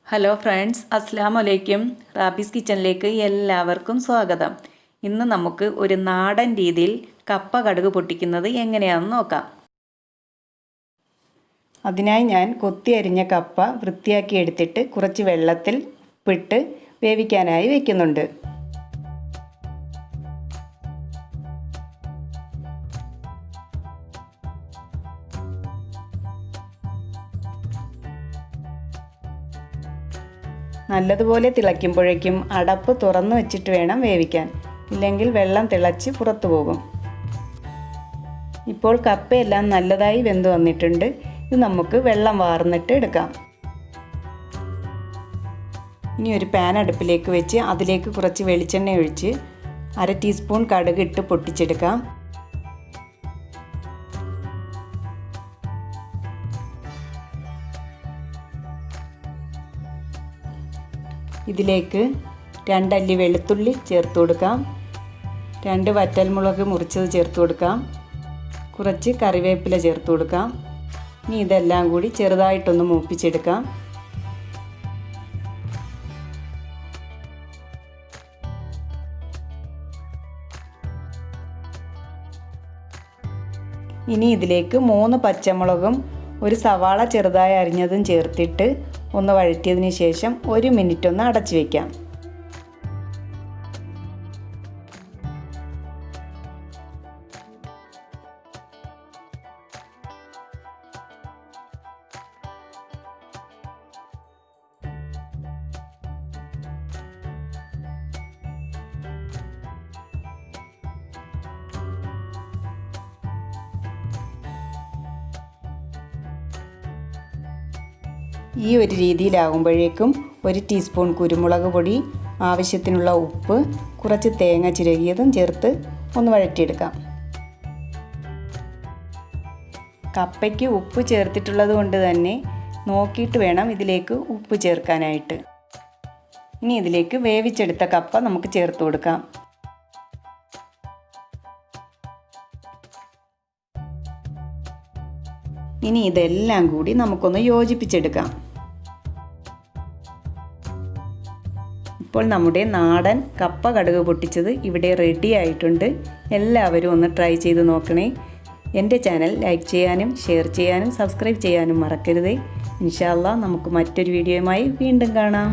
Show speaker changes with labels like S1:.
S1: Hello friends, അസ്സലാമു അലൈക്കും. Rabies കിച്ചണിലേക്ക് എല്ലാവർക്കും സ്വാഗതം. ഇന്ന് നമുക്ക് ഒരു നാടൻ രീതിയിൽ കപ്പ കടുക് പൊട്ടിക്കുന്നത് എങ്ങനെയാണെന്ന് നോക്കാം. അതിനായി ഞാൻ കൊത്തി അരിഞ്ഞ കപ്പ വൃത്തിയാക്കി എടുത്തിട്ട് കുറച്ച് വെള്ളത്തിൽ ഉപ്പിട്ട് വേവിക്കാനായി വയ്ക്കുന്നുണ്ട്. നല്ലതുപോലെ തിളയ്ക്കുമ്പോഴേക്കും അടപ്പ് തുറന്നു വെച്ചിട്ട് വേണം വേവിക്കാൻ, ഇല്ലെങ്കിൽ വെള്ളം തിളച്ച് പുറത്തു പോകും. ഇപ്പോൾ കപ്പയെല്ലാം നല്ലതായി വെന്ത് വന്നിട്ടുണ്ട്. ഇത് നമുക്ക് വെള്ളം വാർന്നിട്ട് എടുക്കാം. ഇനി ഒരു പാൻ അടുപ്പിലേക്ക് വെച്ച് അതിലേക്ക് കുറച്ച് വെളിച്ചെണ്ണ ഒഴിച്ച് 1/2 ടീസ്പൂൺ കടുക് ഇട്ട് പൊട്ടിച്ചെടുക്കാം. ഇതിലേക്ക് 2 അല്ലി വെളുത്തുള്ളി ചേർത്ത് കൊടുക്കാം. 2 വറ്റൽമുളക് മുറിച്ചത് ചേർത്ത് കൊടുക്കാം. കുറച്ച് കറിവേപ്പില ചേർത്ത് കൊടുക്കാം. ഇനി ഇതെല്ലാം കൂടി ചെറുതായിട്ടൊന്ന് മൂപ്പിച്ചെടുക്കാം. ഇനി ഇതിലേക്ക് 3 പച്ചമുളകും ഒരു സവാള ചെറുതായി അരിഞ്ഞതും ചേർത്തിട്ട് ഒന്ന് വഴറ്റിയതിന് ശേഷം 1 മിനിറ്റ് ഒന്ന് അടച്ചു വയ്ക്കാം. ഈ ഒരു രീതിയിലാകുമ്പോഴേക്കും 1 ടീസ്പൂൺ കുരുമുളക് പൊടി, ആവശ്യത്തിനുള്ള ഉപ്പ്, കുറച്ച് തേങ്ങ ചിരകിയതും ചേർത്ത് ഒന്ന് വഴറ്റിയെടുക്കാം. കപ്പയ്ക്ക് ഉപ്പ് ചേർത്തിട്ടുള്ളത് കൊണ്ട് തന്നെ നോക്കിയിട്ട് വേണം ഇതിലേക്ക് ഉപ്പ് ചേർക്കാനായിട്ട്. ഇനി ഇതിലേക്ക് വേവിച്ചെടുത്ത കപ്പ നമുക്ക് ചേർത്ത് കൊടുക്കാം. ഇനി ഇതെല്ലാം കൂടി നമുക്കൊന്ന് യോജിപ്പിച്ചെടുക്കാം. ഇപ്പോൾ നമ്മുടെ നാടൻ കപ്പ കടുക് പൊട്ടിച്ചത് ഇവിടെ റെഡി ആയിട്ടുണ്ട്. എല്ലാവരും ഒന്ന് ട്രൈ ചെയ്ത് നോക്കണേ. എൻ്റെ ചാനൽ ലൈക്ക് ചെയ്യാനും ഷെയർ ചെയ്യാനും സബ്സ്ക്രൈബ് ചെയ്യാനും മറക്കരുതേ. ഇൻഷാ അല്ലാഹ് നമുക്ക് മറ്റൊരു വീഡിയോയുമായി വീണ്ടും കാണാം.